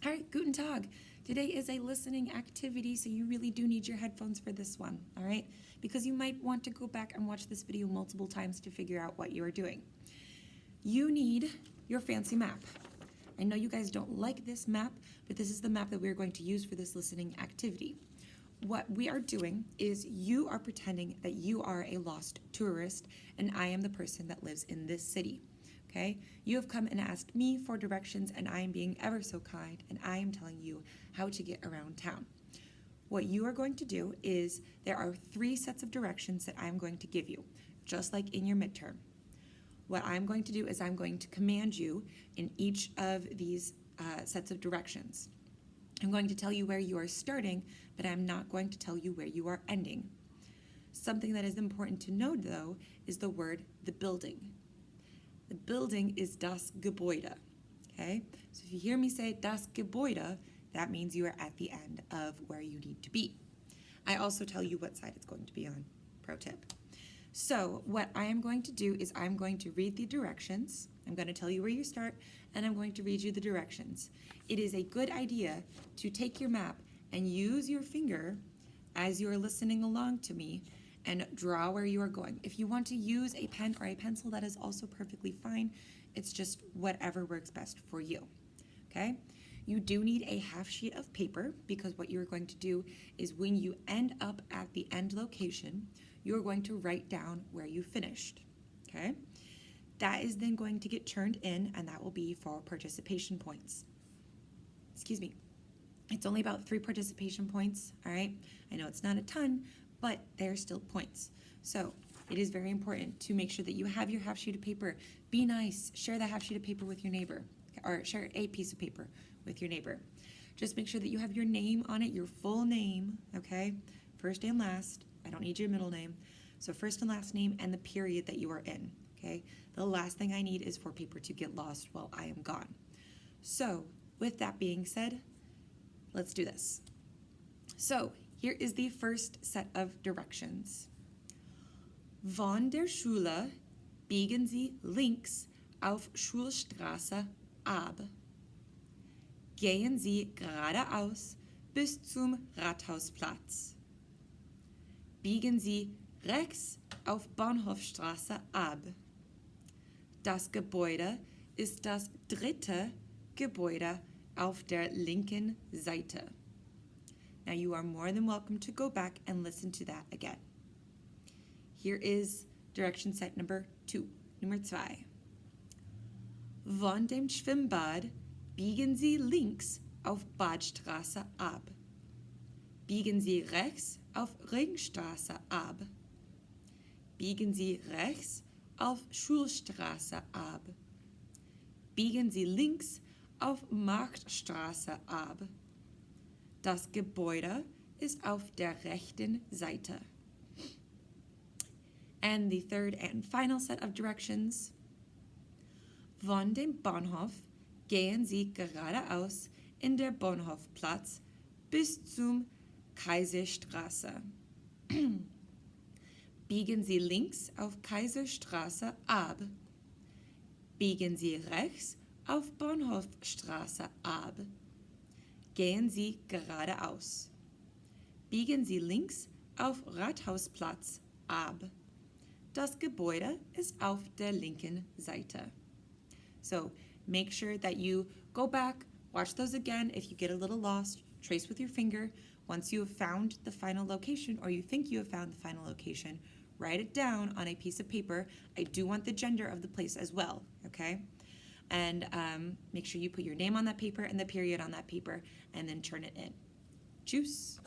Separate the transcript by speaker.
Speaker 1: Hi, guten Tag. Today is a listening activity, so you really do need your headphones for this one, all right? Because you might want to go back and watch this video multiple times to figure out what you are doing. You need your fancy map. I know you guys don't like this map, but this is the map that we're going to use for this listening activity. What we are doing is you are pretending that you are a lost tourist and I am the person that lives in this city. Okay? You have come and asked me for directions and I am being ever so kind and I am telling you how to get around town. What you are going to do is there are 3 sets of directions that I'm going to give you, just like in your midterm. What I'm going to do is I'm going to command you in each of these sets of directions. I'm going to tell you where you are starting, but I'm not going to tell you where you are ending. Something that is important to note, though, is the word the building. The building is das Gebäude, okay? So if you hear me say das Gebäude, that means you are at the end of where you need to be. I also tell you what side it's going to be on, pro tip. So what I am going to do is I'm going to read the directions. I'm going to tell you where you start, and I'm going to read you the directions. It is a good idea to take your map and use your finger as you are listening along to me and draw where you are going. If you want to use a pen or a pencil, that is also perfectly fine. It's just whatever works best for you, okay? You do need a half sheet of paper because what you're going to do is when you end up at the end location, you're going to write down where you finished, okay? That is then going to get turned in and that will be for participation points. Excuse me. It's only about 3 participation points, all right? I know it's not a ton, but they're still points. So it is very important to make sure that you have your half sheet of paper. Be nice, share that half sheet of paper with your neighbor, or share a piece of paper with your neighbor. Just make sure that you have your name on it, your full name, okay? First and last. I don't need your middle name. So first and last name and the period that you are in, okay? The last thing I need is for paper to get lost while I am gone. So with that being said, let's do this. So here is the first set of directions. Von der Schule biegen Sie links auf Schulstraße ab. Gehen Sie geradeaus bis zum Rathausplatz. Biegen Sie rechts auf Bahnhofstraße ab. Das Gebäude ist das 3. Gebäude auf der linken Seite. Now you are more than welcome to go back and listen to that again. Here is direction set number 2, Nummer 2. Von dem Schwimmbad biegen Sie links auf Badstraße ab. Biegen Sie rechts auf Ringstraße ab. Biegen Sie rechts auf Schulstraße ab. Biegen Sie links auf Marktstraße ab. Das Gebäude ist auf der rechten Seite. And the third and final set of directions. Von dem Bahnhof gehen Sie geradeaus in der Bahnhofplatz bis zum Kaiserstraße. Biegen Sie links auf Kaiserstraße ab. Biegen Sie rechts auf Bahnhofstraße ab. Gehen Sie geradeaus. Biegen Sie links auf Rathausplatz ab. Das Gebäude ist auf der linken Seite. So make sure that you go back, watch those again. If you get a little lost, trace with your finger. Once you have found the final location or you think you have found the final location, write it down on a piece of paper. I do want the gender of the place as well, okay? And make sure you put your name on that paper and the period on that paper and then turn it in. Tschüss.